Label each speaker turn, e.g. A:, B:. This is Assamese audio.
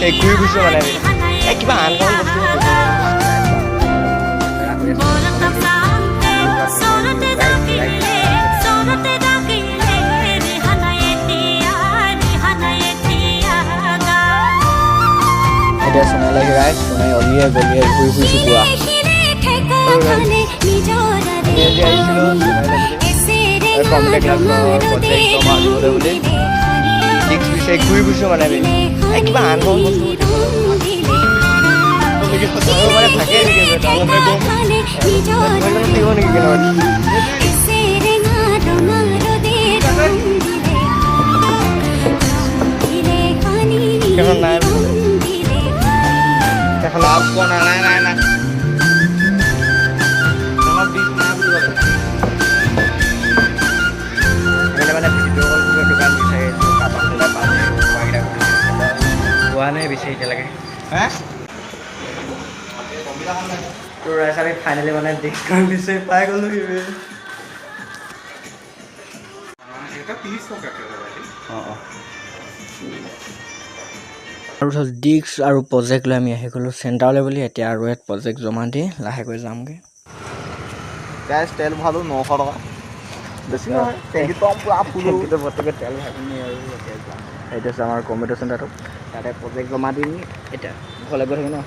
A: বিচাৰি ঘূৰি ফুৰিছোঁ মানে কিবা আনকমন বস্তু এতিয়া সোণালী হিৰাই সোণাই অলিয়ে গলিয়ে ঘূৰি ফুৰিছোঁ পুৰা আমি আজি আহিছিলোঁ কম্পিউটাৰ ক্লাছৰ প্ৰজেক্ট জমা দিবলৈ বুলি ডিস্ক বিচাৰি ঘূৰি ফুৰিছোঁ মানে কিবা আনকমন বস্তু মানে থাকে নেকি থাকিব নেকি কেনেকুৱা নাই এখন লাভ পোৱা নাই নাই নাই মানে ভিডিঅ' কল দোকান বিচাৰি কাৰোবাৰ কোনোবাই পালে পোৱা নাই বিচাৰি এতিয়ালৈকে তোৰ আমি ফাইনেলি মানে ডিছকাউণ্ট বিচাৰি পাই গ'লোঁ আৰু ডিস্ক আৰু প্ৰজেক্ট লৈ আমি আহি গ'লোঁ চেণ্টাৰলৈ বুলি এতিয়া আৰু ইয়াত প্ৰজেক্ট জমা দি লাহেকৈ যামগৈ গাইছ তেল ভৰালোঁ 900 টকা বেছি নহয় কিন্তু প্ৰত্যেকে তেল ভাবিনি আৰু সেইটো আছে আমাৰ কম্পিউটাৰ চেণ্টাৰটো তাতে প্ৰজেক্ট জমা দিম এতিয়া ঘৰলৈ গৈ থাকিম ন